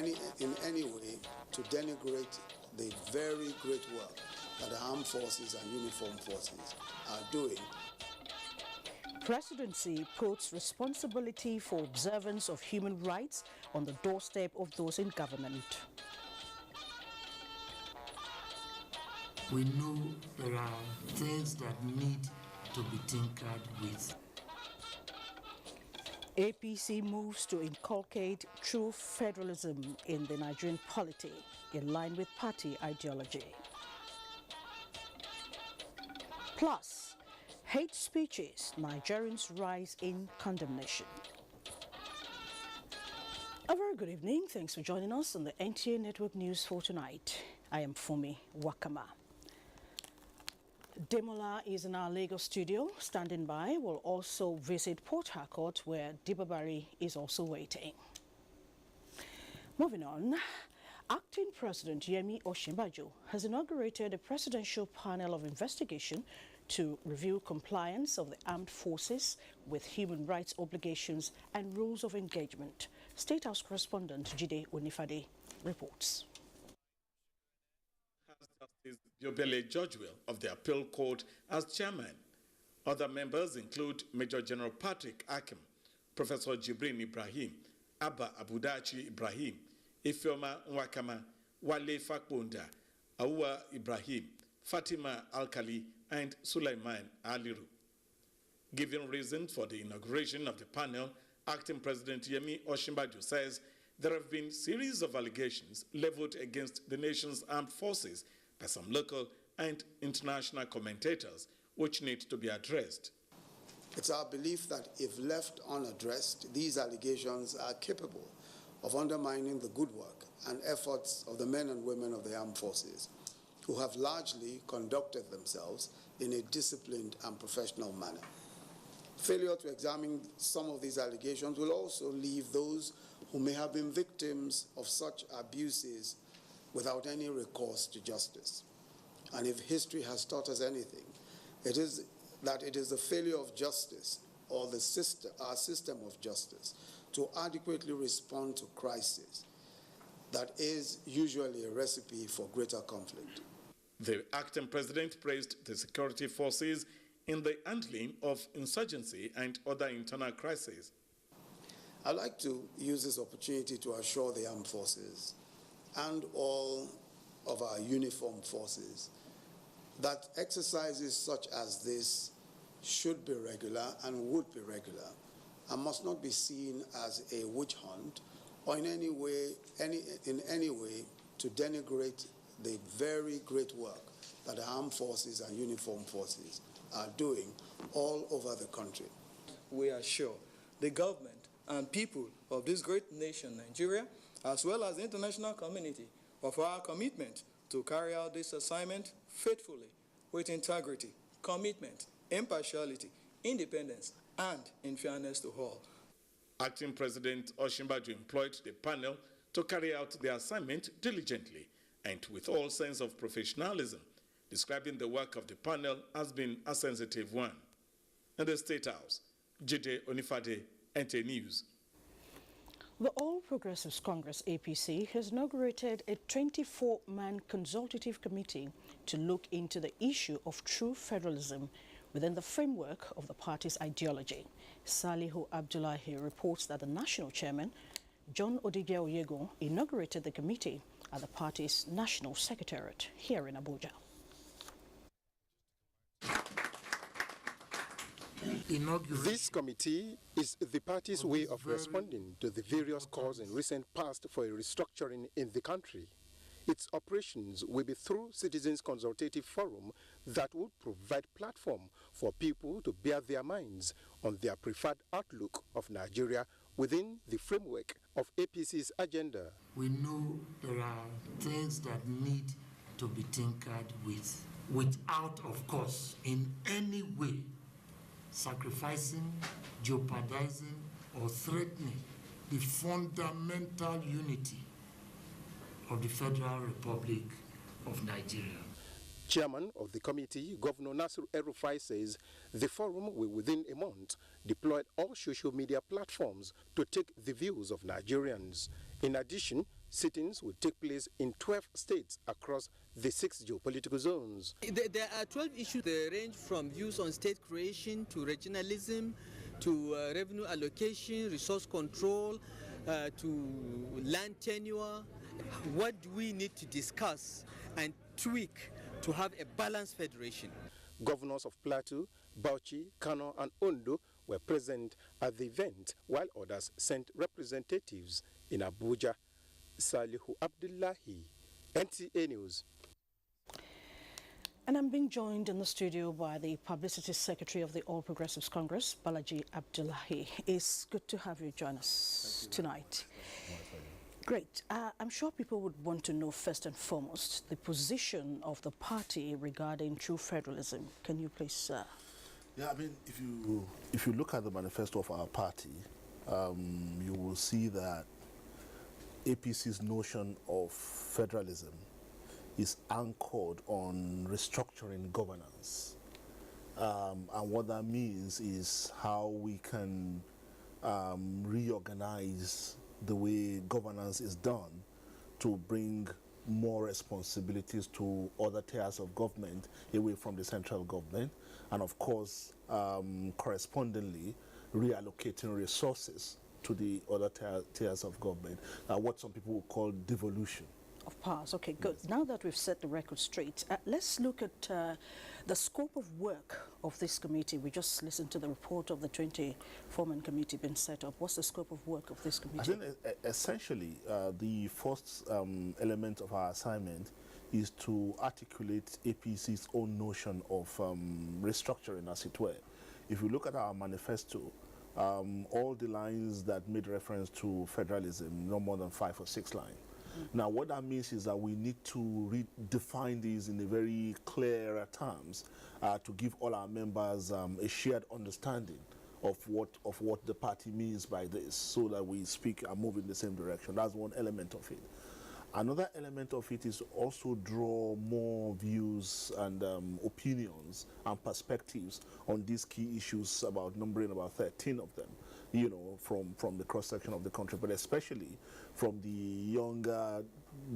in any way to denigrate the very great work that the armed forces and uniformed forces are doing. Presidency puts responsibility for observance of human rights on the doorstep of those in government. We know there are things that need to be tinkered with. APC moves to inculcate true federalism in the Nigerian polity in line with party ideology. Plus, hate speeches, Nigerians rise in condemnation. A very good evening. Thanks for joining us on the NTA Network News for tonight. I am Fumi Wakama. Demola is in our Lagos studio. Standing by, will also visit Port Harcourt, where Dibabari is also waiting. Moving on, Acting President Yemi Osinbajo has inaugurated a presidential panel of investigation to review compliance of the armed forces with human rights obligations and rules of engagement. State House correspondent Jide Onifade reports. Justice Diobele Georgewell of the Appeal Court as chairman. Other members include Major General Patrick Akim, Professor Jibrin Ibrahim, Abba Abudachi Ibrahim, Ifeoma Nwakama, Wale Fakbonda, Awa Ibrahim, Fatima Alkali, and Sulaiman Aliru. Giving reason for the inauguration of the panel, Acting President Yemi Osinbajo says there have been series of allegations leveled against the nation's armed forces by some local and international commentators, which need to be addressed. It's our belief that if left unaddressed, these allegations are capable of undermining the good work and efforts of the men and women of the armed forces, who have largely conducted themselves in a disciplined and professional manner. Failure to examine some of these allegations will also leave those who may have been victims of such abuses without any recourse to justice. And if history has taught us anything, it is that it is the failure of justice or our system of justice to adequately respond to crisis that is usually a recipe for greater conflict. The acting president praised the security forces in the handling of insurgency and other internal crises. I'd like to use this opportunity to assure the armed forces and all of our uniformed forces that exercises such as this should be regular and would be regular and must not be seen as a witch hunt or in any way to denigrate the very great work that the armed forces and uniformed forces are doing all over the country. We are sure the government and people of this great nation, Nigeria, as well as the international community, of our commitment to carry out this assignment faithfully, with integrity, commitment, impartiality, independence, and in fairness to all. Acting President Osinbajo employed the panel to carry out the assignment diligently and with all sense of professionalism, describing the work of the panel as being a sensitive one. In the State House, Jide Onifade, NTA News. The All Progressives Congress APC has inaugurated a 24-man consultative committee to look into the issue of true federalism within the framework of the party's ideology. Salihu Abdullahi reports that the national chairman, John Odige Oyego, inaugurated the committee at the party's national secretariat here in Abuja. This committee is the party's way of responding to the various calls in recent past for a restructuring in the country. Its operations will be through Citizens Consultative Forum that would provide platform for people to bear their minds on their preferred outlook of Nigeria within the framework of APC's agenda. We know there are things that need to be tinkered with, without, of course, in any way sacrificing, jeopardizing, or threatening the fundamental unity of the Federal Republic of Nigeria. Chairman of the committee, Governor Nasir El-Rufai, says the forum will within a month deploy all social media platforms to take the views of Nigerians. In addition, Sittings will take place in 12 states across the 6 geopolitical zones. There are 12 issues. They range from views on state creation to regionalism, to revenue allocation, resource control, to land tenure. What do we need to discuss and tweak to have a balanced federation? Governors of Plateau, Bauchi, Kano and Ondo were present at the event, while others sent representatives in Abuja. Salihu Abdullahi, NTA News. And I'm being joined in the studio by the Publicity Secretary of the All Progressives Congress, Balaji Abdullahi. It's good to have you join us tonight. Great. I'm sure people would want to know first and foremost the position of the party regarding true federalism. Can you please... Yeah, I mean, if you look at the manifesto of our party, you will see that APC's notion of federalism is anchored on restructuring governance. And what that means is how we can reorganize the way governance is done to bring more responsibilities to other tiers of government away from the central government, and of course, correspondingly, reallocating resources to the other tiers of government, what some people would call devolution. Of powers. Okay, good. Yes. Now that we've set the record straight, let's look at the scope of work of this committee. We just listened to the report of the 24-man committee being set up. What's the scope of work of this committee? I think essentially the first element of our assignment is to articulate APC's own notion of restructuring, as it were. If you look at our manifesto, all the lines that made reference to federalism, no more than 5 or 6 lines. Now, what that means is that we need to redefine these in a very clear terms to give all our members a shared understanding of what the party means by this, so that we speak and move in the same direction. That's one element of it. Another element of it is also draw more views and opinions and perspectives on these key issues, numbering about 13 of them, you know, from the cross-section of the country, but especially from the younger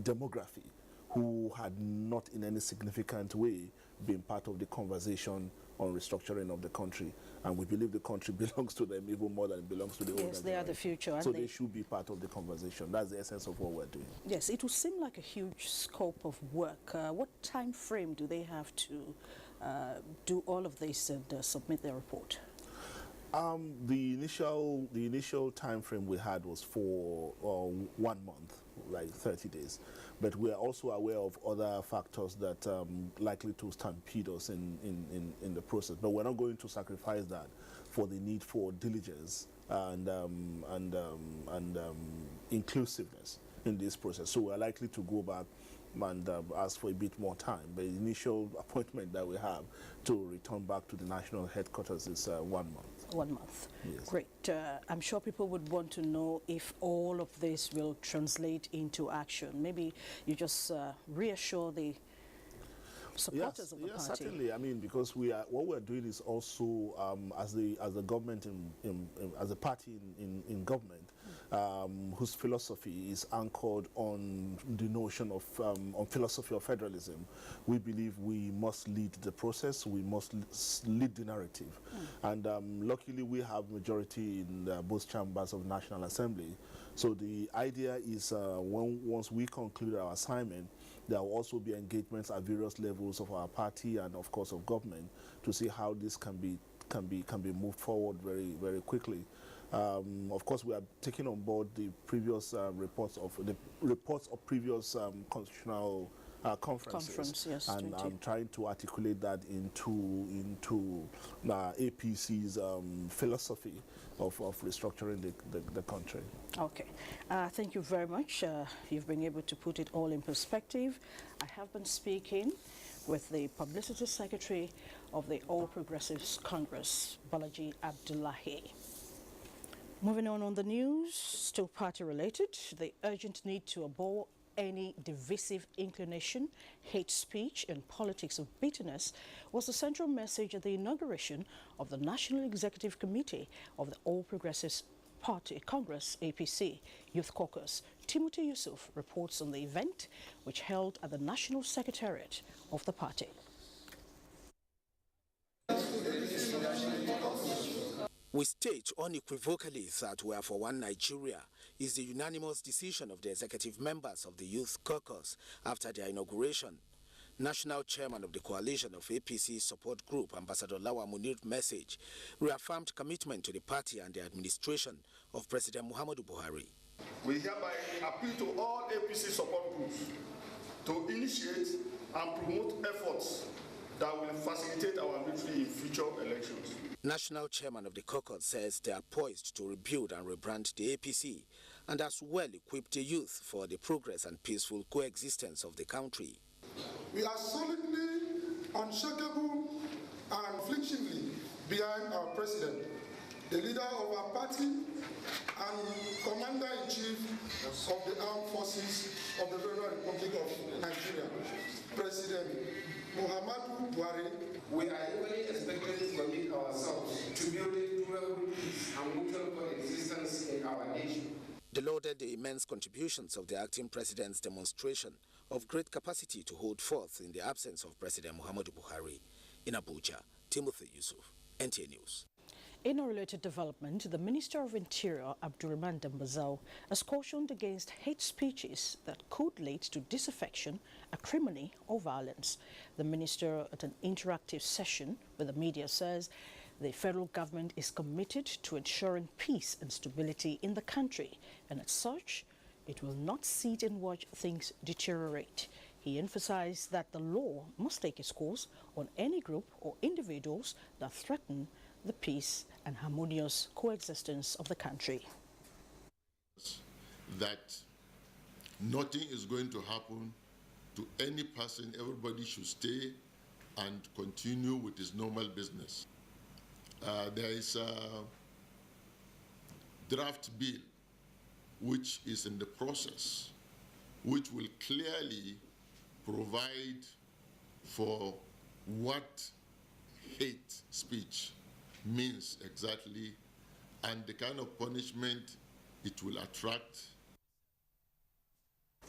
demography who had not in any significant way been part of the conversation on restructuring of the country. And we believe the country belongs to them even more than it belongs to the older generation. Yes, they are the future, aren't so they? They should be part of the conversation. That's the essence of what we're doing. Yes, it would seem like a huge scope of work. What time frame do they have to do all of this and submit their report? The initial time frame we had was for 1 month, like 30 days. But we are also aware of other factors that likely to stampede us in the process. But we're not going to sacrifice that for the need for diligence and inclusiveness in this process. So we're likely to go back and ask for a bit more time. The initial appointment that we have to return back to the national headquarters is 1 month. 1 month. Yes. Great. I'm sure people would want to know if all of this will translate into action. Maybe you just reassure the supporters of the party. Certainly. I mean, because what we're doing is also as the government as a party in government, whose philosophy is anchored on the notion of on philosophy of federalism. We believe we must lead the process. We must lead the narrative, and luckily we have majority in both chambers of National Assembly. So the idea is once we conclude our assignment, there will also be engagements at various levels of our party and of course of government to see how this can be moved forward very, very quickly. Of course, we are taking on board the previous reports of previous constitutional conferences, yes, and I'm trying to articulate that into APC's philosophy of restructuring the country. Okay, thank you very much. You've been able to put it all in perspective. I have been speaking with the Publicity Secretary of the All Progressives Congress, Balaji Abdullahi. Moving on the news, still party related, the urgent need to abhor any divisive inclination, hate speech and politics of bitterness was the central message at the inauguration of the National Executive Committee of the All Progressives Party Congress APC Youth Caucus, Timothy Yusuf, reports on the event which held at the National Secretariat of the party. We state unequivocally that we are for one Nigeria is the unanimous decision of the executive members of the Youth Caucus after their inauguration. National Chairman of the Coalition of APC Support Group, Ambassador Lawa Munir's message reaffirmed commitment to the party and the administration of President Muhammadu Buhari. We hereby appeal to all APC support groups to initiate and promote efforts that will facilitate our victory in future elections. National Chairman of the caucus says they are poised to rebuild and rebrand the APC and as well equip the youth for the progress and peaceful coexistence of the country. We are solidly, unshakable, and unflinchingly behind our president, the leader of our party and commander-in-chief of the armed forces of the Federal Republic of Nigeria, President Muhammadu Buhari. We are equally expected to commit ourselves to building durable peace and mutual coexistence in our nation. They lauded the immense contributions of the acting president's demonstration of great capacity to hold forth in the absence of President Muhammadu Buhari. In Abuja, Timothy Yusuf, NTA News. In a related development, the Minister of Interior, Abdurrahman Dambazau, has cautioned against hate speeches that could lead to disaffection, acrimony or violence. The minister, at an interactive session with the media, says the federal government is committed to ensuring peace and stability in the country, and as such, it will not sit and watch things deteriorate. He emphasized that the law must take its course on any group or individuals that threaten the peace and harmonious coexistence of the country. That nothing is going to happen to any person. Everybody should stay and continue with his normal business. There is a draft bill which is in the process, which will clearly provide for what hate speech means exactly and the kind of punishment it will attract.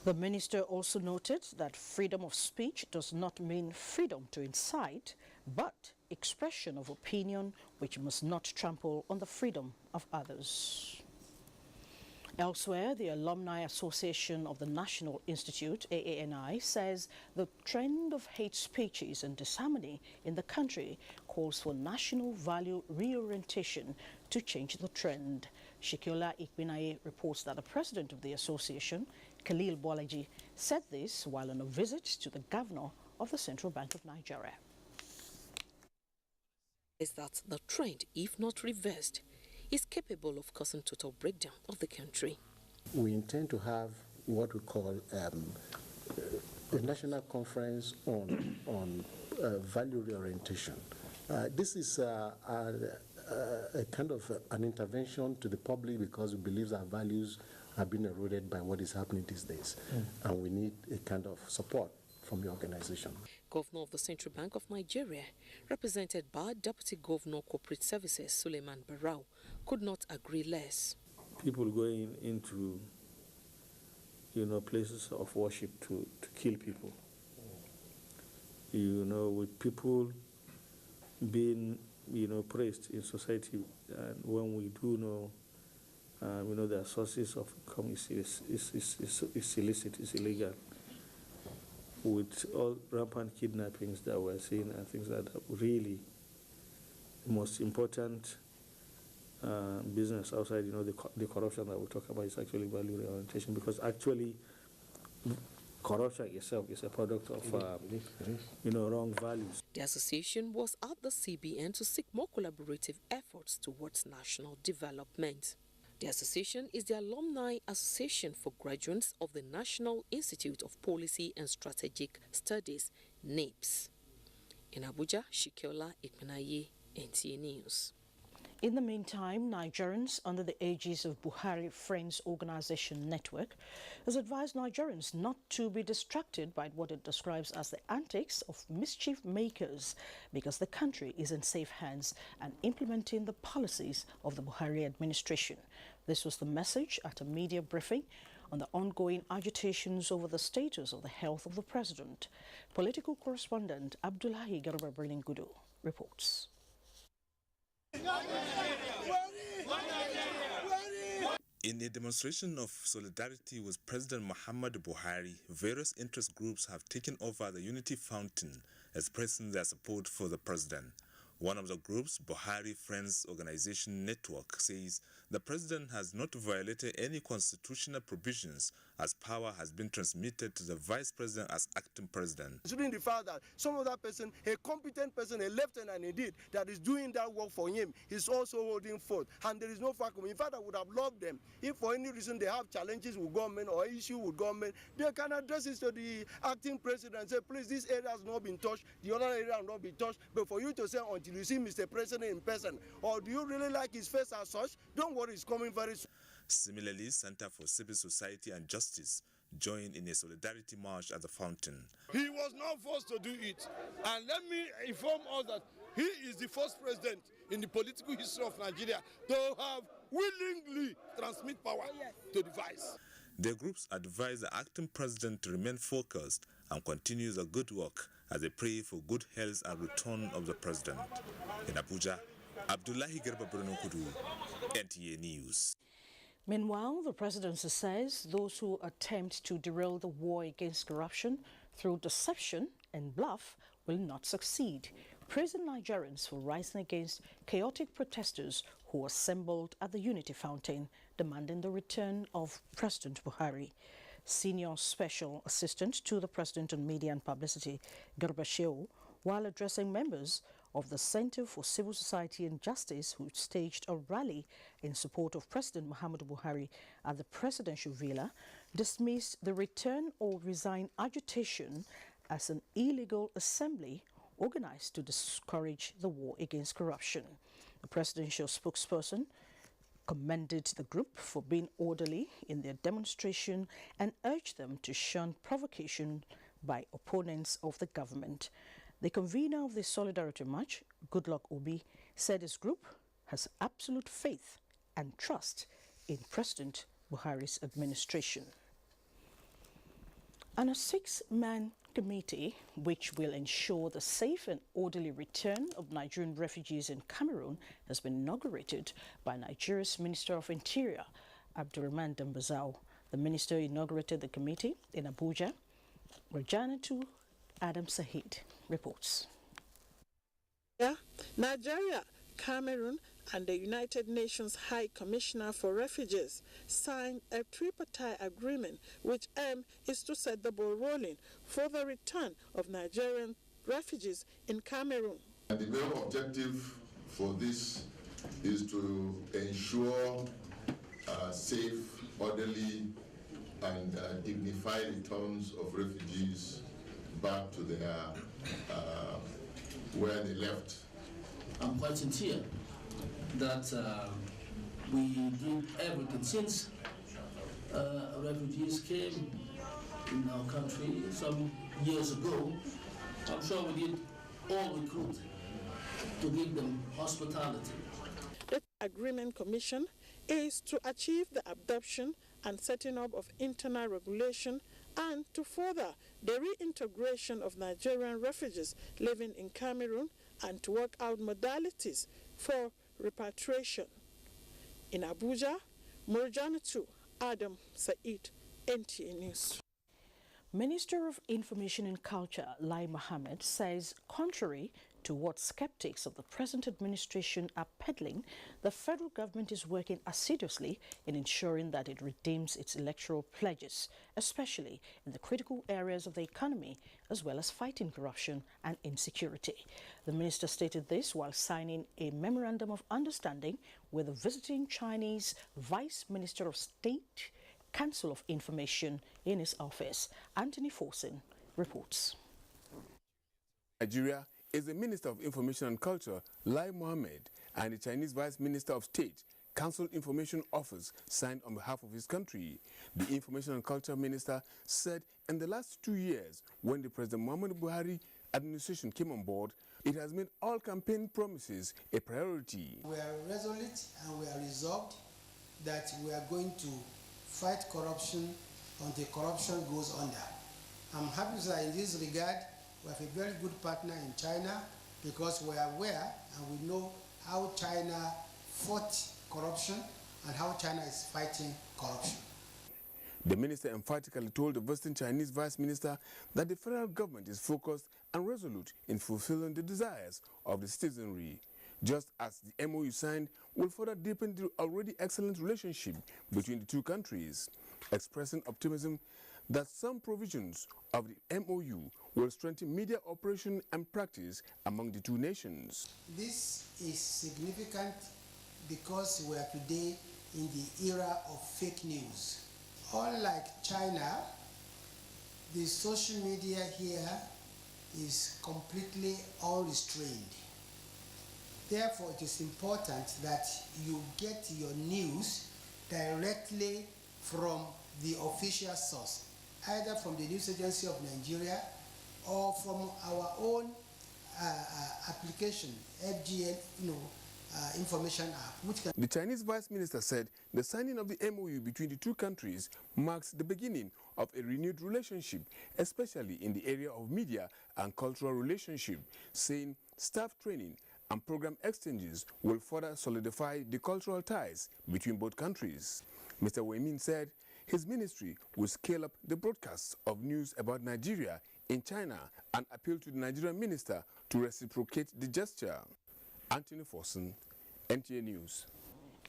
The minister also noted that freedom of speech does not mean freedom to incite, but expression of opinion which must not trample on the freedom of others. Elsewhere, the Alumni Association of the National Institute, AANI, says the trend of hate speeches and disharmony in the country calls for national value reorientation to change the trend. Shikiola Ikpinaye reports that the president of the association, Khalil Bolaji, said this while on a visit to the governor of the Central Bank of Nigeria. Is that the trend, if not reversed, is capable of causing total breakdown of the country. We intend to have what we call a national conference on value reorientation. This is a kind of an intervention to the public because we believe our values have been eroded by what is happening these days, and we need a kind of support from the organization. Governor of the Central Bank of Nigeria, represented by Deputy Governor Corporate Services Suleiman Barau, could not agree less. People going into, places of worship to kill people. With people being, praised in society, and when we do know, their sources of income is illicit, is illegal. With all rampant kidnappings that we're seeing and things like that, really, the most important business outside, the corruption that we talk about is actually value reorientation, because actually corruption itself is a product of, wrong values. The association was at the CBN to seek more collaborative efforts towards national development. The association is the Alumni Association for Graduates of the National Institute of Policy and Strategic Studies, NIPS. In Abuja, Shikiola Ikpinaye, NTA News. In the meantime, Nigerians under the aegis of Buhari Friends Organization Network has advised Nigerians not to be distracted by what it describes as the antics of mischief makers because the country is in safe hands and implementing the policies of the Buhari administration. This was the message at a media briefing on the ongoing agitations over the status of the health of the president. Political correspondent Abdullahi Garba Berlingudu reports. In a demonstration of solidarity with President Muhammadu Buhari, various interest groups have taken over the Unity Fountain, expressing their support for the president. One of the groups, Buhari Friends Organization Network, says the president has not violated any constitutional provisions as power has been transmitted to the vice president as acting president. Considering the fact that some other person, a competent person, a lieutenant indeed, that is doing that work for him, is also holding forth, and there is no vacuum. In fact, I would have loved them if for any reason they have challenges with government or issue with government, they can address it to the acting president and say, please, this area has not been touched, the other area has not been touched. But for you to say until you see Mr. President in person, or do you really like his face as such? Don't worry, it's coming very soon. Similarly, Center for Civil Society and Justice joined in a solidarity march at the fountain. He was not forced to do it. And let me inform us that he is the first president in the political history of Nigeria to have willingly transmit power to the vice. The groups advise the acting president to remain focused and continue the good work as they pray for good health and return of the president. In Abuja, Abdullahi Garba Berlingudu, NTA News. Meanwhile, the presidency says those who attempt to derail the war against corruption through deception and bluff will not succeed, praising Nigerians for rising against chaotic protesters who assembled at the Unity Fountain demanding the return of President Buhari. Senior Special Assistant to the President on Media and Publicity, Garba Shehu, while addressing members of the Center for Civil Society and Justice who staged a rally in support of President Muhammadu Buhari at the presidential villa, dismissed the return or resign agitation as an illegal assembly organized to discourage the war against corruption. The presidential spokesperson commended the group for being orderly in their demonstration and urged them to shun provocation by opponents of the government. The convener of the Solidarity March, Goodluck Obi, said his group has absolute faith and trust in President Buhari's administration. And a 6-man committee which will ensure the safe and orderly return of Nigerian refugees in Cameroon has been inaugurated by Nigeria's Minister of Interior, Abdurrahman Dambazao. The minister inaugurated the committee in Abuja. Rajanatu Adam Sahid reports. Nigeria, Cameroon and the United Nations High Commissioner for Refugees signed a tripartite agreement which aim is to set the ball rolling for the return of Nigerian refugees in Cameroon. And the main objective for this is to ensure safe, orderly and dignified returns of refugees back to their where they left. I'm quite sincere that we did everything since refugees came in our country some years ago. I'm sure we did all we could to give them hospitality. The Agreement Commission is to achieve the adoption and setting up of internal regulation and to further the reintegration of Nigerian refugees living in Cameroon and to work out modalities for repatriation. In Abuja, Murjanatu Adam Said, NTA News. Minister of Information and Culture, Lai Mohammed, says contrary to what skeptics of the present administration are peddling, the federal government is working assiduously in ensuring that it redeems its electoral pledges, especially in the critical areas of the economy, as well as fighting corruption and insecurity. The minister stated this while signing a memorandum of understanding with the visiting Chinese Vice Minister of State Council of Information in his office. Anthony Forsen reports. Nigeria is the Minister of Information and Culture, Lai Mohammed, and the Chinese Vice Minister of State, Council Information Office, signed on behalf of his country. The Information and Culture Minister said in the last 2 years, when the President Muhammadu Buhari administration came on board, it has made all campaign promises a priority. We are resolute and we are resolved that we are going to fight corruption until corruption goes under. I'm happy to say in this regard, we have a very good partner in China because we are aware and we know how China fought corruption and how China is fighting corruption. The minister emphatically told the visiting Chinese vice minister that the federal government is focused and resolute in fulfilling the desires of the citizenry, just as the MOU signed will further deepen the already excellent relationship between the two countries, expressing optimism that some provisions of the MOU will strengthen media operation and practice among the two nations. This is significant because we are today in the era of fake news. Unlike China, the social media here is completely unrestrained. Therefore, it is important that you get your news directly from the official source, either from the news agency of Nigeria or from our own application, FGN, information app. The Chinese vice minister said the signing of the MOU between the two countries marks the beginning of a renewed relationship, especially in the area of media and cultural relationship, saying staff training and program exchanges will further solidify the cultural ties between both countries. Mr. Wei Min said his ministry will scale up the broadcasts of news about Nigeria in China and appeal to the Nigerian minister to reciprocate the gesture. Anthony Forson, NTA News.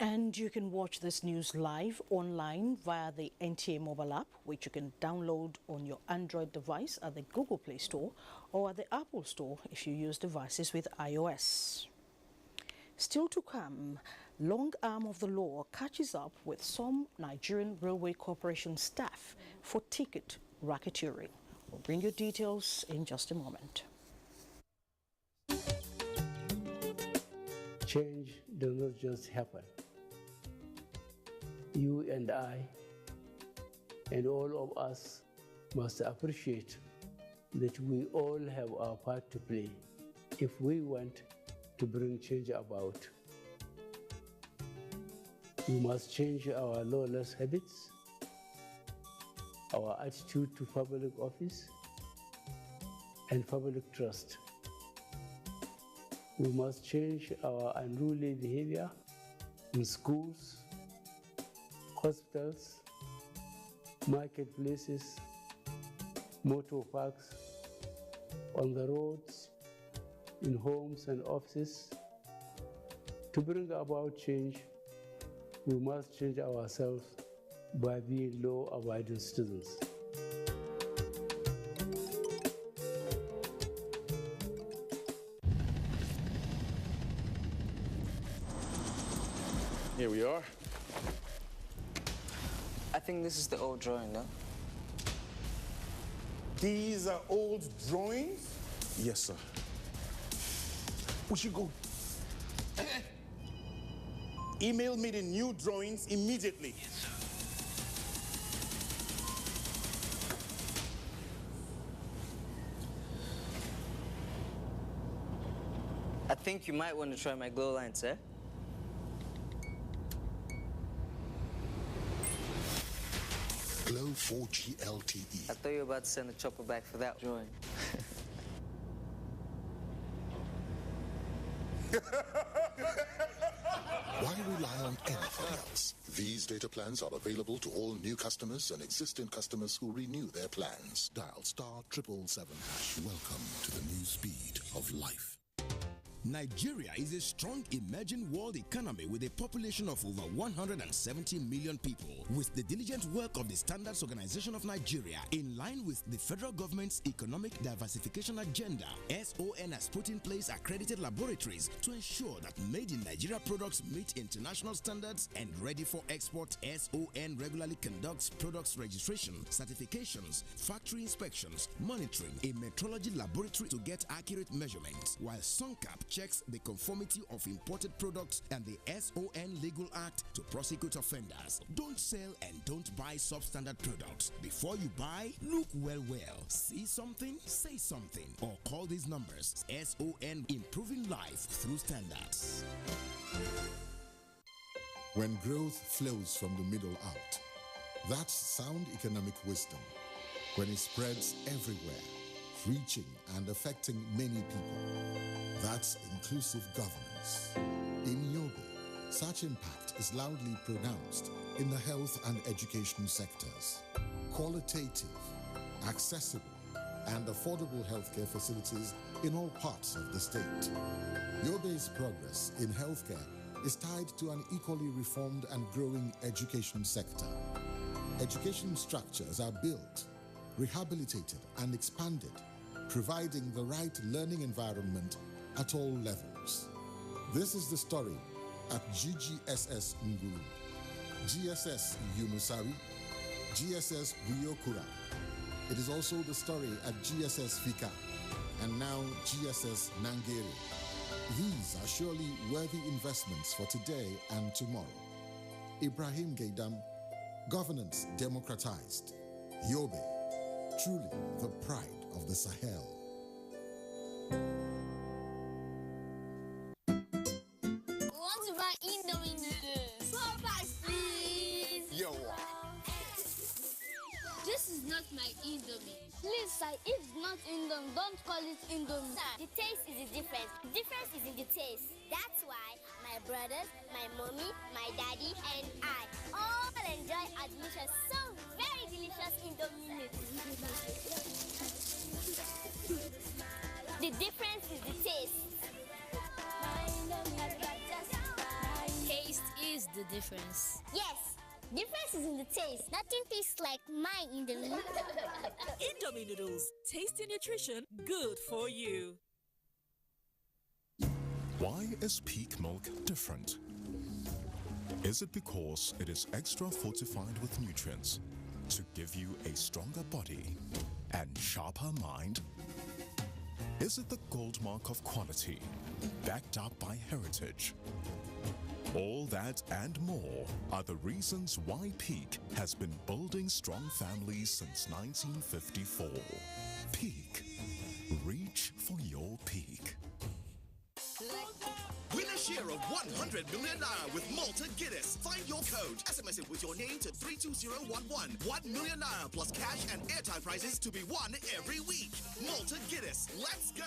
And you can watch this news live online via the NTA mobile app, which you can download on your Android device at the Google Play Store or at the Apple Store if you use devices with iOS. Still to come, long arm of the law catches up with some Nigerian Railway Corporation staff for ticket racketeering. We'll bring you details in just a moment. Change does not just happen. You and I and all of us must appreciate that we all have our part to play if we want to bring change about. We must change our lawless habits, our attitude to public office, and public trust. We must change our unruly behavior in schools, hospitals, marketplaces, motor parks, on the roads, in homes and offices. To bring about change, we must change ourselves by being law-abiding citizens. Here we are. I think this is the old drawing, no? These are old drawings? Yes, sir. We should go. Email me the new drawings immediately. Yes, sir. I think you might want to try my glow line, sir. Glow 4G LTE. I thought you were about to send the chopper back for that drawing. Why rely on anything else? These data plans are available to all new customers and existing customers who renew their plans. Dial *777#. Welcome to the new speed of life. Nigeria is a strong emerging world economy with a population of over 170 million people. With the diligent work of the Standards Organization of Nigeria, in line with the federal government's economic diversification agenda, SON has put in place accredited laboratories to ensure that made in Nigeria products meet international standards and ready for export. SON regularly conducts products registration, certifications, factory inspections, monitoring, a metrology laboratory to get accurate measurements, while SONCAP checks the conformity of imported products and the SON Legal Act to prosecute offenders. Don't sell and don't buy substandard products. Before you buy, look well. See something, say something, or call these numbers. SON, improving life through standards. when growth flows from the middle out. That's sound economic wisdom, when it spreads everywhere, reaching and affecting many people. That's inclusive governance. In Yobe, such impact is loudly pronounced in the health and education sectors. Qualitative, accessible, and affordable healthcare facilities in all parts of the state. Yobe's progress in healthcare is tied to an equally reformed and growing education sector. Education structures are built, rehabilitated, and expanded, providing the right learning environment at all levels. This is the story at GGSS Nguru, GSS Yunusari, GSS Buyokura. It is also the story at GSS Fika, and now GSS Nangere. These are surely worthy investments for today and tomorrow. Ibrahim Gaidam, governance democratized. Yobe, truly the pride of the Sahel. Want to buy Indomie noodles? 4 packs, please. Yo. This is not my Indomie. Please, sir, if it's not Indomie, don't call it Indomie. Sir, the taste is the difference. The difference is in the taste. That's why my brothers, my mommy, my daddy, and I all enjoy our delicious, so very delicious Indomie noodles. The difference is the taste. Taste is the difference. Yes. Difference is in the taste. Nothing tastes like my Indomie. Indomie noodles, tasty nutrition, good for you. Why is peak milk different? Is it because it is extra fortified with nutrients to give you a stronger body and sharper mind? Is it the gold mark of quality, backed up by heritage? All that and more are the reasons why Peak has been building strong families since 1954. Peak. Reach for your peak. Win a share of 100 million naira with Malta Guinness. Find your code. SMS it with your name to 32011. 1 million naira plus cash and airtime prizes to be won every week. Malta Guinness. Let's go.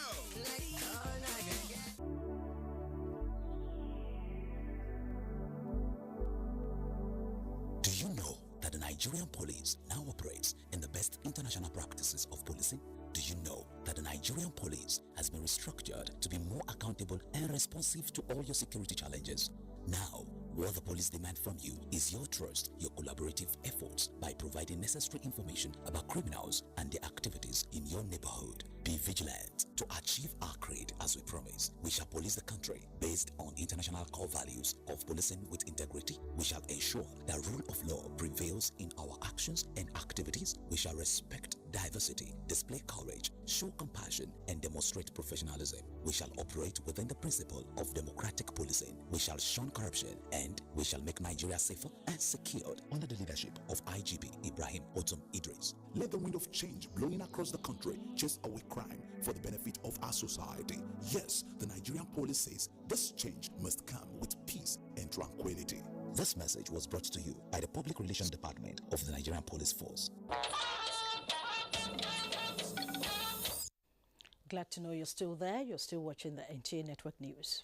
Do you know that the Nigerian police now operates in the best international practices of policing? Do you know that the Nigerian police has been restructured to be more accountable and responsive to all your security challenges? Now, what the police demand from you is your trust, your collaborative efforts by providing necessary information about criminals and their activities in your neighborhood. Be vigilant to achieve our creed as we promise. We shall police the country based on international core values of policing with integrity. We shall ensure that rule of law prevails in our actions and activities. We shall respect diversity, display courage, show compassion, and demonstrate professionalism. We shall operate within the principle of democratic policing. We shall shun corruption, and we shall make Nigeria safer and secured under the leadership of IGP Ibrahim Otum Idris. Let the wind of change blowing across the country chase away crime for the benefit of our society. Yes, the Nigerian police says this change must come with peace and tranquility. This message was brought to you by the Public Relations Department of the Nigerian Police Force. Glad to know you're still there. You're still watching the NTA Network News.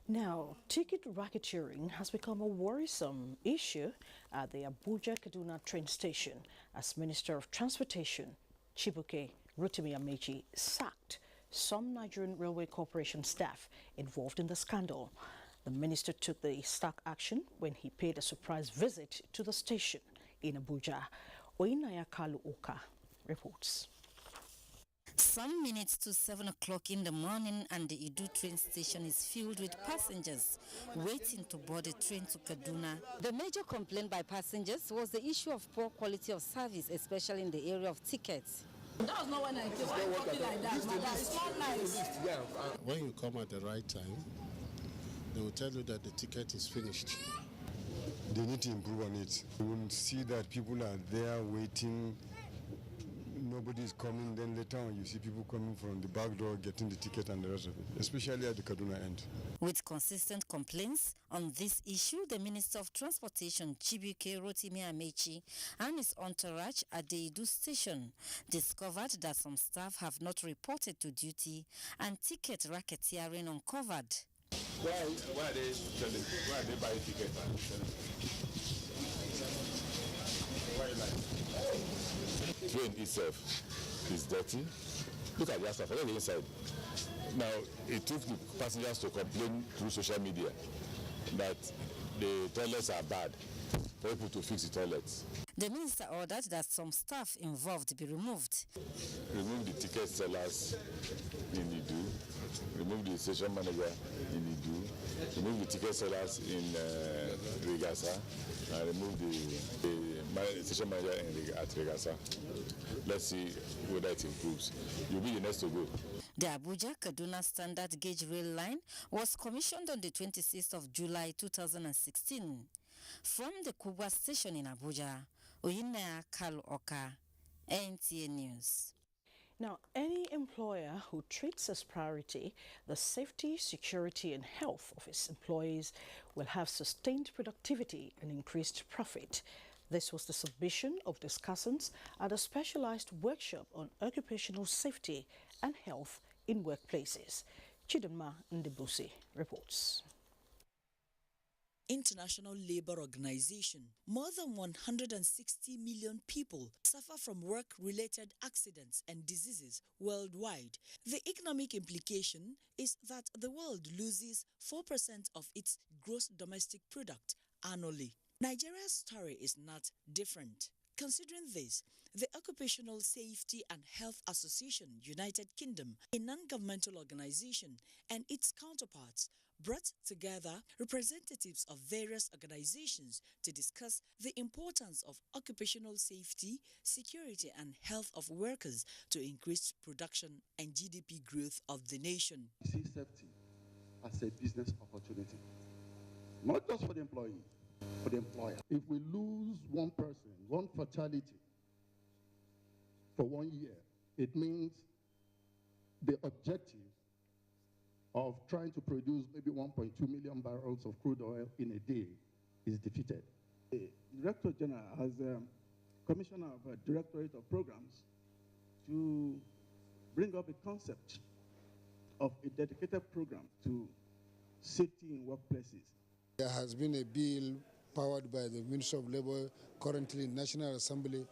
Now, ticket racketeering has become a worrisome issue at the Abuja-Kaduna train station as Minister of Transportation, Chibuke Rotimi Amechi, sacked some Nigerian Railway Corporation staff involved in the scandal. The minister took the stark action when he paid a surprise visit to the station in Abuja. Oinaya Kalu Oka reports. Some minutes to 7 o'clock in the morning and the Idu train station is filled with passengers waiting to board a train to Kaduna. The major complaint by passengers was the issue of poor quality of service, especially in the area of tickets. That was not when I came. Why you talking like that? It's not nice. When you come at the right time, they will tell you that the ticket is finished. They need to improve on it. You will see that people are there waiting nobody's coming, then later on you see people coming from the back door getting the ticket and the rest of it, especially at the Kaduna end. With consistent complaints on this issue, the Minister of Transportation, Chibuike Rotimi Amechi, and his entourage at the Idu station discovered that some staff have not reported to duty and ticket racketeering uncovered. Why are they selling? Why are they buying tickets and selling? Why like? Train itself is dirty. Look at the asphalt, look at the inside. Now, it took the passengers to complain through social media that the toilets are bad, for people to fix the toilets. The minister ordered that some staff involved be removed. Remove the ticket sellers in Idu, remove the station manager in Idu, remove the ticket sellers in Regasa, and remove the station manager at Regasa. Let's see whether it improves. You'll be the next to go. The Abuja-Kaduna Standard Gauge Rail Line was commissioned on the 26th of July 2016. From the Kubwa station in Abuja, Oyinaya Kalu Oka, NTA News. Now, any employer who treats as priority the safety, security and health of its employees will have sustained productivity and increased profit. This was the submission of discussants at a specialized workshop on occupational safety and health in workplaces. Chidinma Ndibusi reports. International Labour Organization, more than 160 million people suffer from work-related accidents and diseases worldwide. The economic implication is that the world loses 4% of its gross domestic product annually. Nigeria's story is not different. Considering this, the Occupational Safety and Health Association, United Kingdom, a non-governmental organization, and its counterparts brought together representatives of various organizations to discuss the importance of occupational safety, security, and health of workers to increase production and GDP growth of the nation. See safety as a business opportunity, not just for the employee, for the employer. If we lose one person, one fatality for 1 year, it means the objective of trying to produce maybe 1.2 million barrels of crude oil in a day is defeated. The Director General has commissioned our Directorate of Programs to bring up a concept of a dedicated program to safety in workplaces. There has been a bill powered by the Ministry of Labour, currently in National Assembly,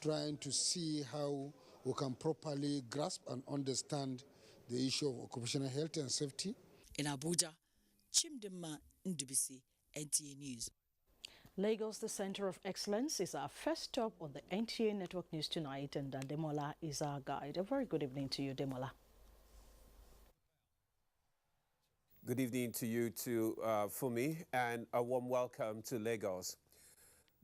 trying to see how we can properly grasp and understand the issue of occupational health and safety. In Abuja, Chimdema Ndubisi, NTA News. Lagos, the Center of Excellence, is our first stop on the NTA Network News tonight, and Demola is our guide. A very good evening to you, Demola. Good evening to you too, Fumi, and a warm welcome to Lagos.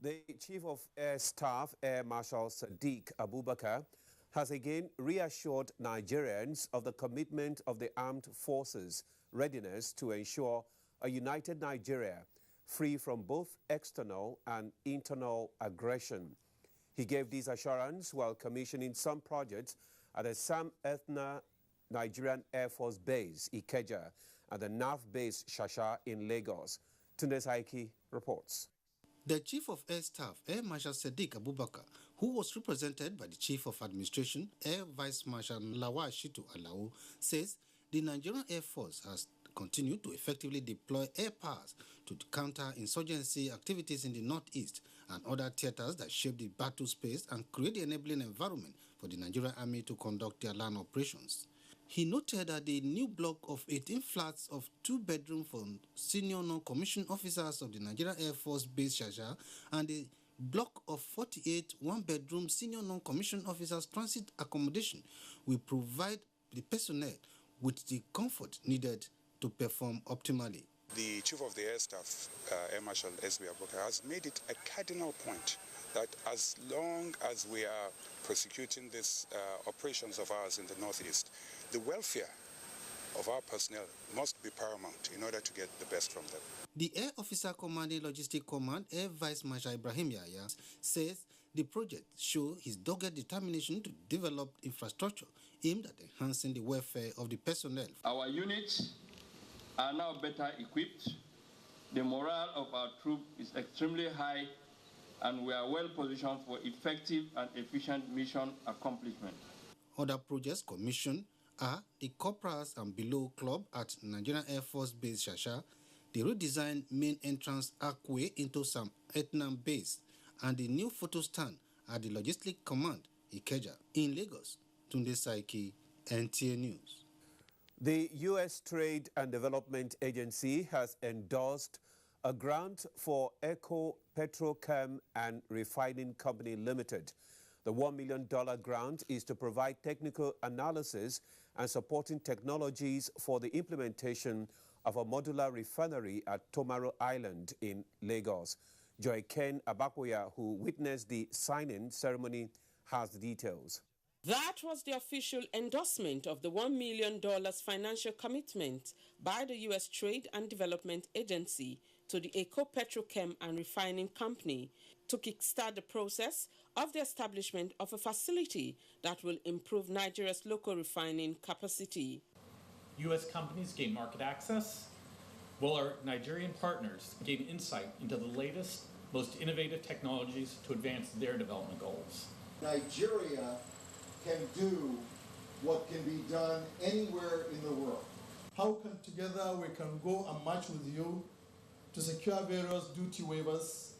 The Chief of Air Staff, Air Marshal Sadiq Abubakar, has again reassured Nigerians of the commitment of the armed forces' readiness to ensure a united Nigeria, free from both external and internal aggression. He gave this assurance while commissioning some projects at the Sam Ethna Nigerian Air Force Base, Ikeja, and the NAF Base, Shasha, in Lagos. Tunde Saiki reports. The Chief of Air Staff, Air Marshal Sadiq Abubakar, who was represented by the Chief of Administration, Air Vice Marshal Lawal Shitu Alao, says the Nigerian Air Force has continued to effectively deploy air powers to counter insurgency activities in the northeast and other theaters that shape the battle space and create the enabling environment for the Nigerian Army to conduct their land operations. He noted that the new block of 18 flats of 2-bedroom for senior non-commissioned officers of the Nigerian Air Force Base Shasha and the block of 48 one-bedroom senior non-commissioned officers transit accommodation will provide the personnel with the comfort needed to perform optimally. The Chief of the Air Staff, Air Marshal S.B. Abubakar, has made it a cardinal point that as long as we are prosecuting these operations of ours in the Northeast, the welfare of our personnel must be paramount in order to get the best from them. The Air Officer Commanding Logistic Command, Air Vice Marshal Ibrahim Yahya, says The project shows his dogged determination to develop infrastructure aimed at enhancing the welfare of the personnel. Our units are now better equipped. The morale of our troops is extremely high, and we are well positioned for effective and efficient mission accomplishment. Other projects commissioned are the Corporals and Below Club at Nigerian Air Force Base Shasha, the redesigned main entrance archway into Sam Etnam Base, and the new photo stand at the Logistic Command, Ikeja, in Lagos. Tunde Saiki, NTA News. The U.S. Trade and Development Agency has endorsed a grant for Eco Petrochem and Refining Company Limited. The $1 million grant is to provide technical analysis and supporting technologies for the implementation of a modular refinery at Tomaro Island in Lagos. Joy Ken Abakoya, who witnessed the signing ceremony, has the details. That was the official endorsement of the $1 million financial commitment by the U.S. Trade and Development Agency to the Eco Petrochem and Refining Company to kickstart the process of the establishment of a facility that will improve Nigeria's local refining capacity. U.S. companies gain market access, while our Nigerian partners gain insight into the latest, most innovative technologies to advance their development goals. Nigeria can do what can be done anywhere in the world. How can together we can go and march with you to secure various duty waivers,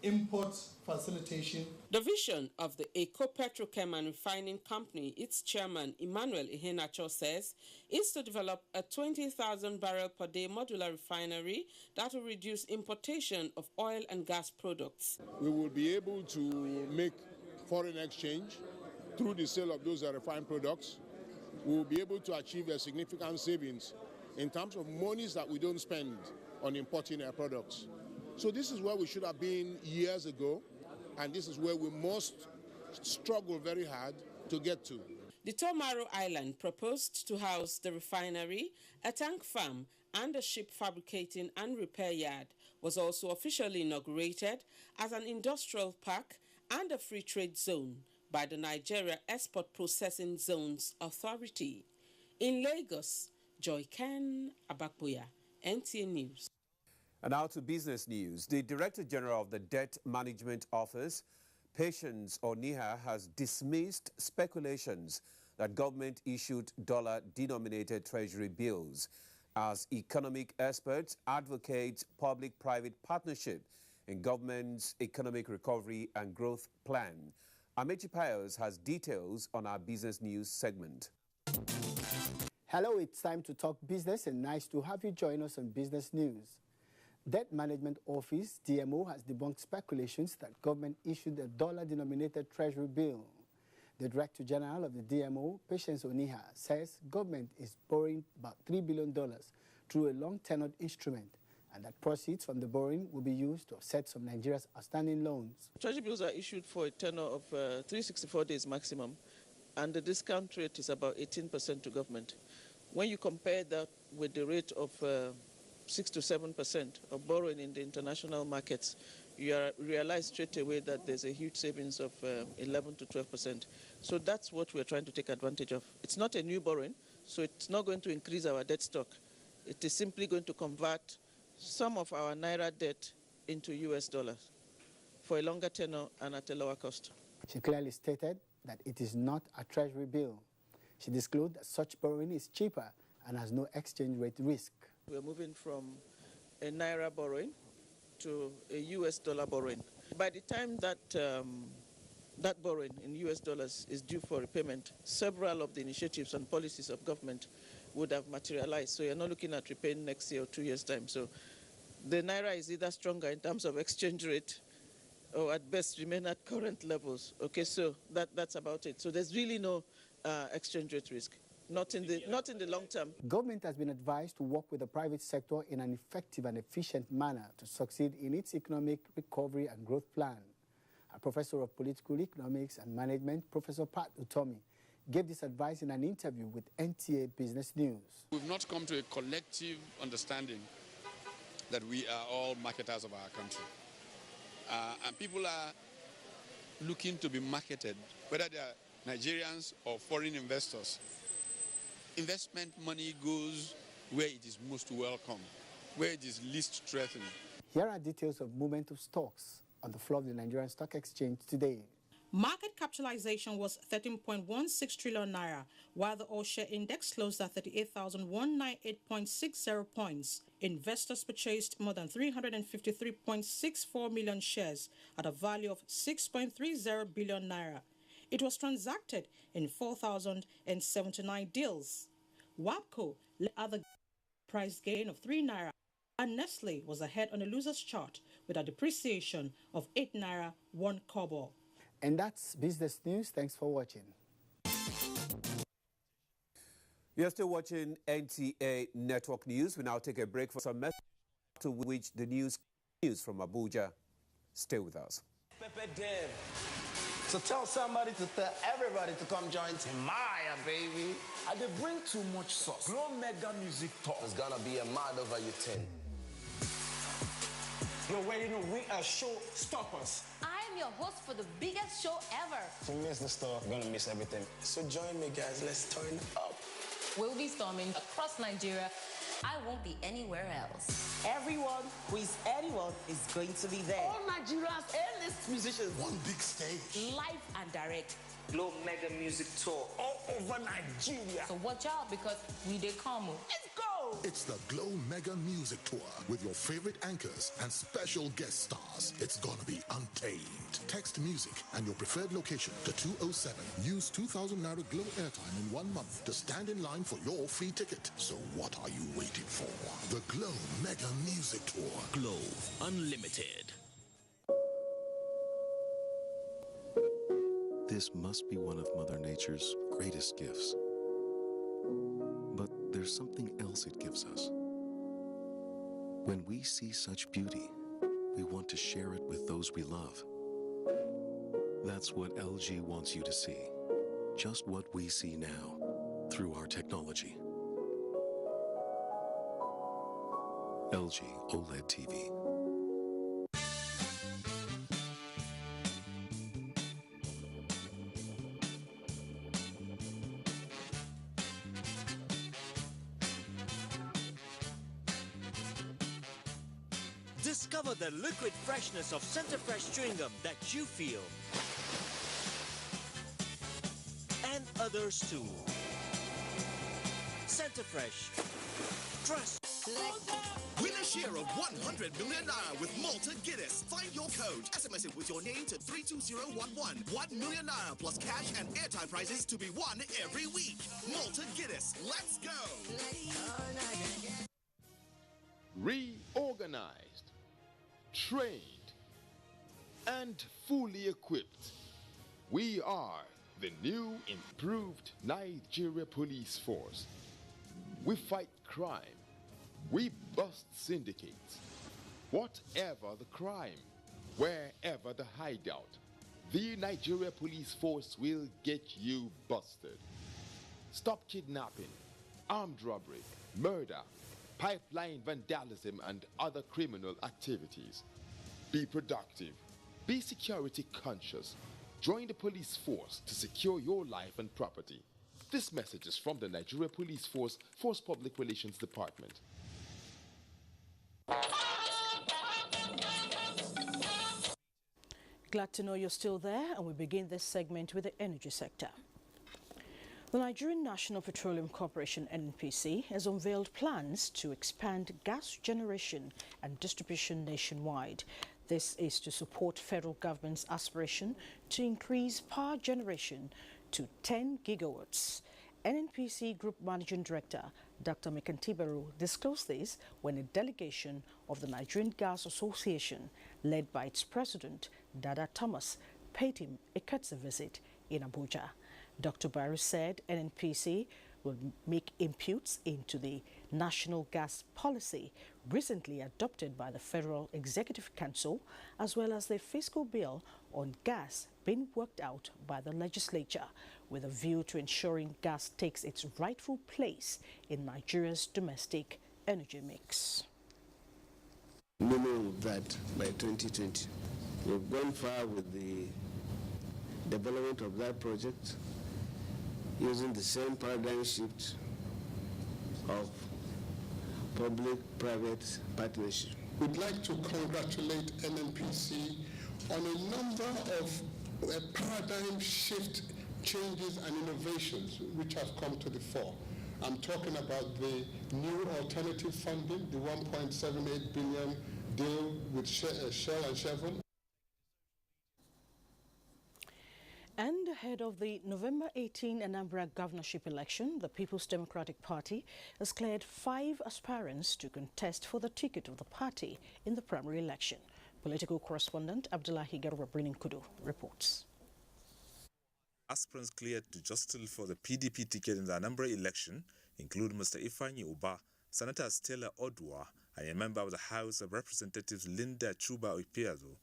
import facilitation. The vision of the Eco Petrochem and Refining Company, its chairman Emmanuel Iheanacho says, is to develop a 20,000 barrel per day modular refinery that will reduce importation of oil and gas products. We will be able to make foreign exchange through the sale of those refined products. We will be able to achieve a significant savings in terms of monies that we don't spend on importing our products. So this is where we should have been years ago, and this is where we must struggle very hard to get to. The Tomaro Island proposed to house the refinery, a tank farm, and a ship fabricating and repair yard was also officially inaugurated as an industrial park and a free trade zone by the Nigeria Export Processing Zones Authority. In Lagos, Joy Ken Abakoya, NTA News. And now to business news. The Director General of the Debt Management Office, Patience Oniha, has dismissed speculations that government issued dollar-denominated treasury bills as economic experts advocate public-private partnership in government's economic recovery and growth plan. Amechi Pius has details on our business news segment. Hello, it's time to talk business and nice to have you join us on Business News. Debt Management Office, DMO, has debunked speculations that government issued a dollar-denominated treasury bill. The Director General of the DMO, Patience Oniha, says government is borrowing about $3 billion through a long-tenured instrument, and that proceeds from the borrowing will be used to offset some of Nigeria's outstanding loans. Treasury bills are issued for a tenure of 364 days maximum, and the discount rate is about 18% to government. When you compare that with the rate of 6 to 7% of borrowing in the international markets, you realize straight away that there's a huge savings of 11 to 12%. So that's what we're trying to take advantage of. It's not a new borrowing, so it's not going to increase our debt stock. It is simply going to convert some of our Naira debt into US dollars for a longer tenure and at a lower cost. She clearly stated that it is not a treasury bill. She disclosed that such borrowing is cheaper and has no exchange rate risk. We're moving from a Naira borrowing to a US dollar borrowing. By the time that that borrowing in US dollars is due for repayment, several of the initiatives and policies of government would have materialized. So you're not looking at repaying next year or 2 years' time. So the Naira is either stronger in terms of exchange rate or at best remain at current levels. Okay, so that's about it. So there's really no exchange rate risk. Not in the long term. Government has been advised to work with the private sector in an effective and efficient manner to succeed in its economic recovery and growth plan. A professor of political economics and management, Professor Pat Utomi, gave this advice in an interview with NTA Business News. We've not come to a collective understanding that we are all marketers of our country. And people are looking to be marketed, whether they are Nigerians or foreign investors. Investment money goes where it is most welcome, where it is least threatened. Here are details of movement of stocks on the floor of the Nigerian Stock Exchange today. Market capitalization was 13.16 trillion naira, while the all-share index closed at 38,198.60 points. Investors purchased more than 353.64 million shares at a value of 6.30 billion naira. It was transacted in 4,079 deals. WAPCO led other price gain of 3 naira, and Nestle was ahead on a loser's chart with a depreciation of 8 naira 1 kobo. And that's business news. Thanks for watching. You're still watching NTA Network News. We now take a break for some message, to which the news from Abuja. Stay with us. So tell somebody to tell everybody to come join Timaya, baby. I did bring too much sauce. Glow Mega Music Talk. It's gonna be a mad over your 10. You're ready to win a showstoppers. I'm your host for the biggest show ever. If you miss the store, you're gonna miss everything. So join me, guys. Let's turn up. We'll be storming across Nigeria. I won't be anywhere else. Everyone who is anyone is going to be there. All Nigeria's A-list musicians. One big stage. Live and direct. Glow Mega Music Tour. All over Nigeria. So watch out because we dey come. Let's go! It's the Glow Mega Music Tour with your favorite anchors and special guest stars. It's gonna be untamed. Text music and your preferred location to 207. Use 2,000 Naira Glow airtime in 1 month to stand in line for your free ticket. So what are you waiting for? The Glow Mega Music Tour. Glow Unlimited. This must be one of Mother Nature's greatest gifts. But there's something else it gives us. When we see such beauty, we want to share it with those we love. That's what LG wants you to see. Just what we see now, through our technology. LG OLED TV. Discover the liquid freshness of Centerfresh chewing gum that you feel. And others too. Centerfresh. Trust. Win a share of 100 million naira with Malta Guinness. Find your code. SMS it with your name to 32011. 1 million naira plus cash and airtime prizes to be won every week. Malta Guinness. Let's go. Reorganized, trained, and fully equipped. We are the new improved Nigeria Police Force. We fight crime. We bust syndicates. Whatever the crime, wherever the hideout, the Nigeria Police Force will get you busted. Stop kidnapping, armed robbery, murder, pipeline vandalism, and other criminal activities. Be productive. Be security conscious. Join the police force to secure your life and property. This message is from the Nigeria Police Force Public Relations Department. Glad to know you're still there, and we begin this segment with the energy sector. The Nigerian National Petroleum Corporation (NNPC) has unveiled plans to expand gas generation and distribution nationwide. This is to support federal government's aspiration to increase power generation to 10 gigawatts. NNPC Group Managing Director Dr. Mekantibaru disclosed this when a delegation of the Nigerian Gas Association, led by its president, Dada Thomas, paid him a courtesy visit in Abuja. Dr. Baru said NNPC will make inputs into the National Gas Policy recently adopted by the Federal Executive Council, as well as the fiscal bill on gas being worked out by the legislature, with a view to ensuring gas takes its rightful place in Nigeria's domestic energy mix. Meaning that by 2020, we've gone far with the development of that project using the same paradigm shift of public-private partnership. We'd like to congratulate NNPC on a number of paradigm shift changes and innovations which have come to the fore. I'm talking about the new alternative funding, the 1.78 billion deal with Shell and Chevron. And ahead of the November 18 Anambra governorship election, the People's Democratic Party has cleared 5 aspirants to contest for the ticket of the party in the primary election. Political correspondent Abdullahi Garba Kudu reports. Aspirants cleared to jostle for the PDP ticket in the Anambra election include Mr. Ifeanyi Uba, Senator Stella Odua, and a member of the House of Representatives Linda Chuba Oipiazo.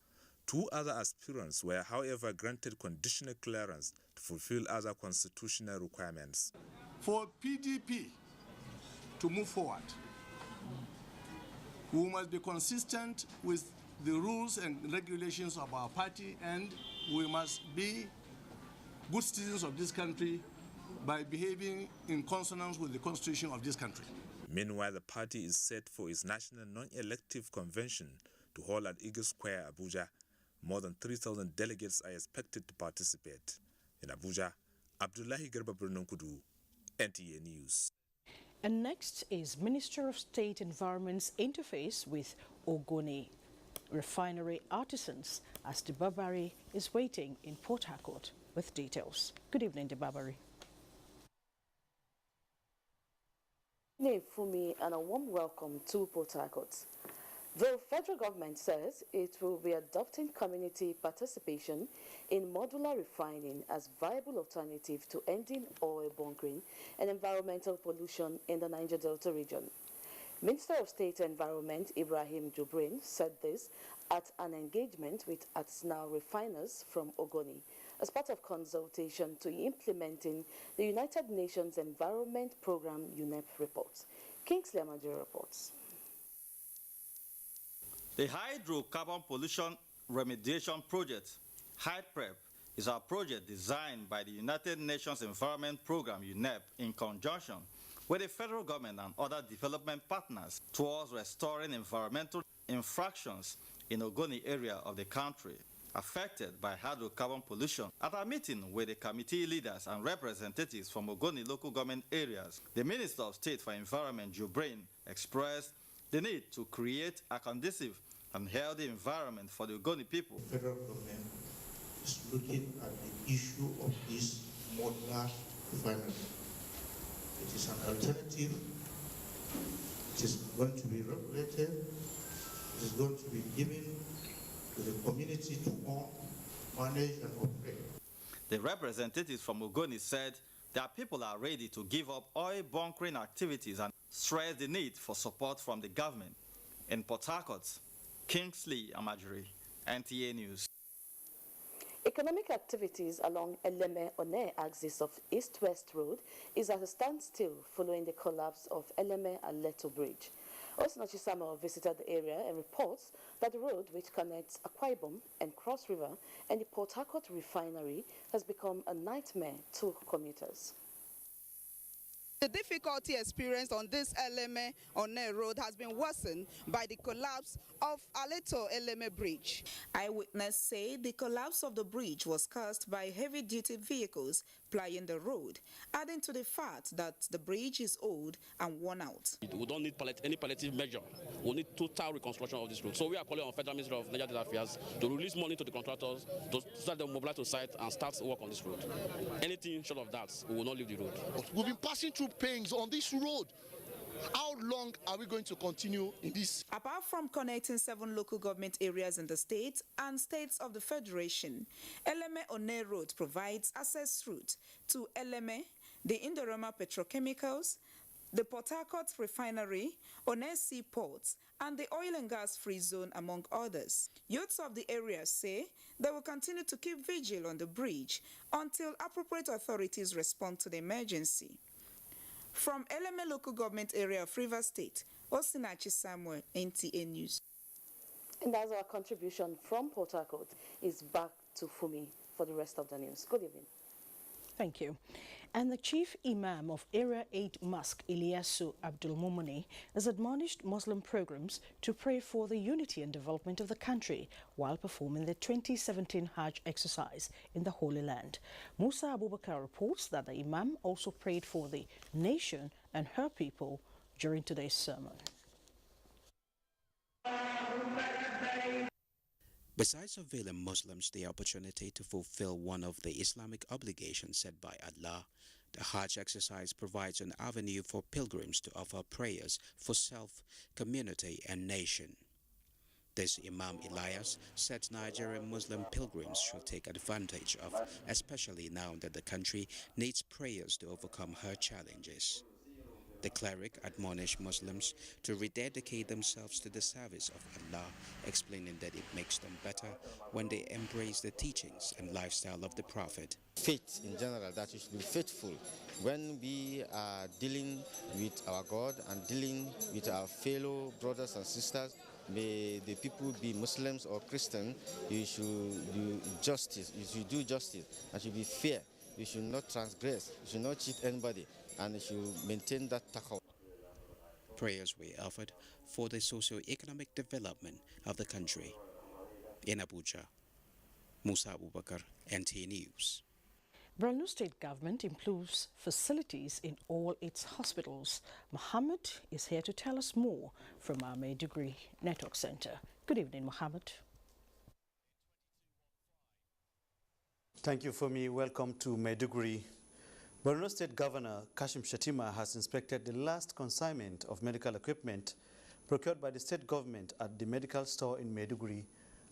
2 other aspirants were, however, granted conditional clearance to fulfill other constitutional requirements. For PDP to move forward, we must be consistent with the rules and regulations of our party, and we must be good citizens of this country by behaving in consonance with the constitution of this country. Meanwhile, the party is set for its national non-elective convention to hold at Eagle Square, Abuja. More than 3,000 delegates are expected to participate. In Abuja, Abdullahi Garba Kudu, NTA News. And next is Minister of State Environment's interface with Ogoni Refinery artisans as Debabari is waiting in Port Harcourt with details. Good evening, Debabari. Fumi, and a warm welcome to Port Harcourt. The federal government says it will be adopting community participation in modular refining as viable alternative to ending oil bunkering and environmental pollution in the Niger Delta region. Minister of State Environment Ibrahim Jubrin said this at an engagement with artisanal refiners from Ogoni as part of consultation to implementing the United Nations Environment Programme UNEP report. Kingsley Amaju reports. The Hydrocarbon Pollution Remediation Project, HYPREP, is a project designed by the United Nations Environment Programme UNEP in conjunction with the federal government and other development partners towards restoring environmental infractions in Ogoni area of the country affected by hydrocarbon pollution. At a meeting with the committee leaders and representatives from Ogoni local government areas, the Minister of State for Environment, Jubrin, expressed the need to create a conducive and healthy environment for the Ogoni people. The federal government is looking at the issue of this modular refinery. It is an alternative. It is going to be regulated. It is going to be given to the community to own, manage, and operate. The representatives from Ogoni said that people are ready to give up oil bunkering activities and stress the need for support from the government. In Port Harcourt, Kingsley Amajiri, NTA News. Economic activities along Eleme-One axis of East-West Road is at a standstill following the collapse of Eleme-Aleto Bridge. Osinachi Samuel visited the area and reports that the road which connects Akwa Ibom and Cross River and the Port Harcourt Refinery has become a nightmare to commuters. The difficulty experienced on this Eleme-One road has been worsened by the collapse of Aleto Eleme Bridge. Eyewitnesses say the collapse of the bridge was caused by heavy-duty vehicles plying the road, adding to the fact that the bridge is old and worn out. We don't need any palliative measure. We need total reconstruction of this road. So we are calling on Federal Ministry of Niger Delta Affairs to release money to the contractors to start them mobilize to site and start work on this road. Anything short of that, we will not leave the road. We've been passing through pains on this road. How long are we going to continue in this? Apart from connecting 7 local government areas in the state and states of the Federation, Eleme-One Road provides access route to Eleme, the Indorama Petrochemicals, the Port Harcourt Refinery, One Seaports, and the oil and gas free zone, among others. Youths of the area say they will continue to keep vigil on the bridge until appropriate authorities respond to the emergency. From Eleme local government area of Rivers State, Osinachi Samuel, NTA News. And as our contribution from Port Harcourt is back to Fumi for the rest of the news. Good evening. Thank you. And the Chief Imam of Area 8 Mosque, Ilyasu Abdul Mumuni, has admonished Muslim programs to pray for the unity and development of the country while performing the 2017 Hajj exercise in the Holy Land. Musa Abubakar reports that the Imam also prayed for the nation and her people during today's sermon. Besides availing Muslims the opportunity to fulfill one of the Islamic obligations set by Allah, the Hajj exercise provides an avenue for pilgrims to offer prayers for self, community, and nation. This Imam Elias said Nigerian Muslim pilgrims should take advantage of, especially now that the country needs prayers to overcome her challenges. The cleric admonished Muslims to rededicate themselves to the service of Allah, explaining that it makes them better when they embrace the teachings and lifestyle of the Prophet. Faith in general, that we should be faithful when we are dealing with our God and dealing with our fellow brothers and sisters. May the people be Muslims or Christian, you should do justice, you should do justice, and should be fair. You should not transgress, you should not cheat anybody, and you should maintain that taqwa. Prayers were offered for the socio-economic development of the country. In Abuja, Musa Abubakar, NT News. Borno State government improves facilities in all its hospitals. Mohammed is here to tell us more from our Maiduguri Network Center. Good evening, Mohammed. Thank you, Fumi. Welcome to Maiduguri. Borno State Governor Kashim Shettima has inspected the last consignment of medical equipment procured by the state government at the medical store in Maiduguri.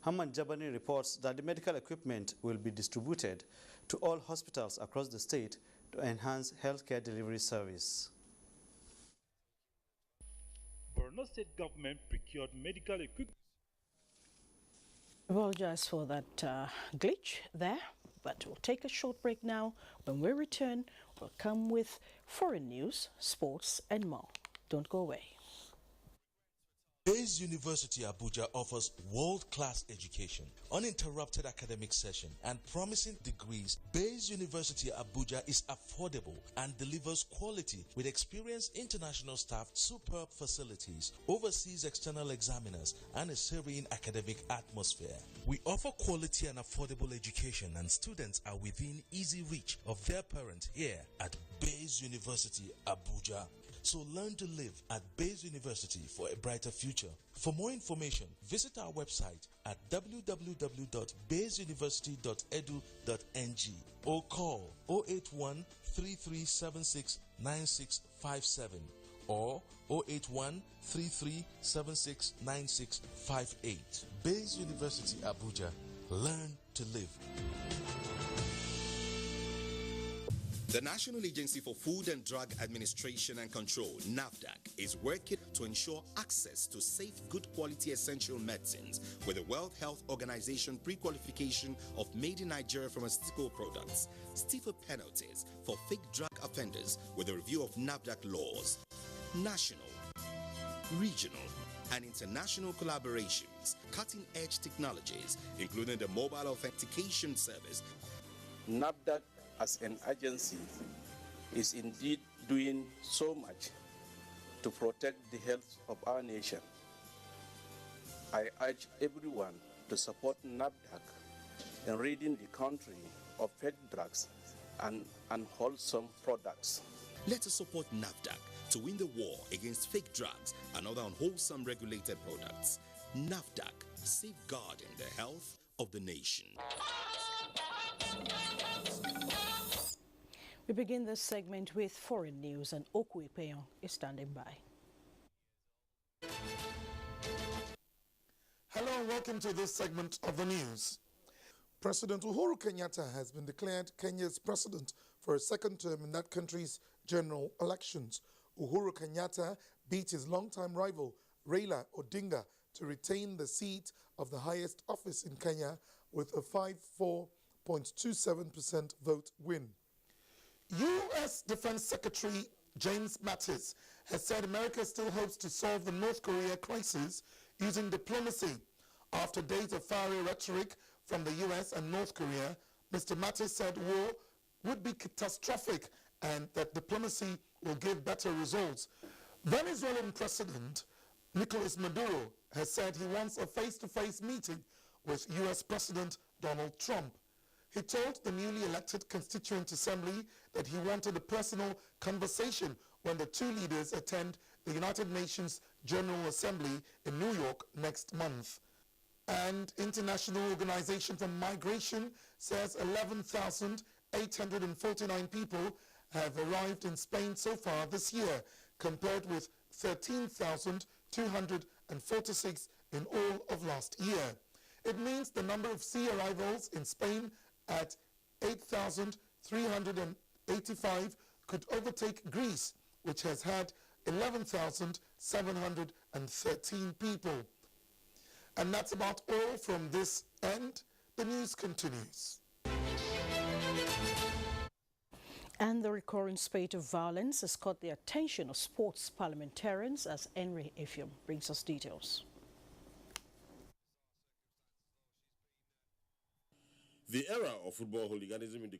Haman Jabani reports that the medical equipment will be distributed to all hospitals across the state to enhance healthcare delivery service. Borno State government procured medical equipment. Apologize for that glitch there, but we'll take a short break now. When we return, we'll come with foreign news, sports, and more. Don't go away. Bayes University Abuja offers world-class education, uninterrupted academic session, and promising degrees. Bayes University Abuja is affordable and delivers quality with experienced international staff, superb facilities, overseas external examiners, and a serene academic atmosphere. We offer quality and affordable education, and students are within easy reach of their parents here at Bayes University Abuja. So learn to live at Bayes University for a brighter future. For more information, visit our website at www.bayesuniversity.edu.ng or call 081 3376 9657 or 081 3376 9658. Bayes University Abuja. Learn to live. The National Agency for Food and Drug Administration and Control, NAFDAC, is working to ensure access to safe, good quality essential medicines with the World Health Organization pre-qualification of made in Nigeria pharmaceutical products, stiffer penalties for fake drug offenders with a review of NAFDAC laws, national, regional, and international collaborations, cutting-edge technologies, including the mobile authentication service. NAFDAC as an agency is indeed doing so much to protect the health of our nation. I urge everyone to support NAFDAC in ridding the country of fake drugs and unwholesome products. Let us support NAFDAC to win the war against fake drugs and other unwholesome regulated products. NAFDAC, safeguarding the health of the nation. We begin this segment with foreign news, and Okwe Peyon is standing by. Hello and welcome to this segment of the news. President Uhuru Kenyatta has been declared Kenya's president for a second term in that country's general elections. Uhuru Kenyatta beat his longtime rival Raila Odinga to retain the seat of the highest office in Kenya with a 54.27% vote win. U.S. Defense Secretary James Mattis has said America still hopes to solve the North Korea crisis using diplomacy after days of fiery rhetoric from the U.S. and North Korea Mr. Mattis said war would be catastrophic and that diplomacy will give better results. Venezuelan President Nicolas Maduro has said he wants a face-to-face meeting with U.S. President Donald Trump. He told the newly elected Constituent Assembly that he wanted a personal conversation when the two leaders attend the United Nations General Assembly in New York next month. And International Organization for Migration says 11,849 people have arrived in Spain so far this year, compared with 13,246 in all of last year. It means the number of sea arrivals in Spain at 8,385 could overtake Greece, which has had 11,713 people. And that's about all from this end. The news continues. And the recurring spate of violence has caught the attention of sports parliamentarians, as Henry Efium brings us details. The era of football hooliganism in the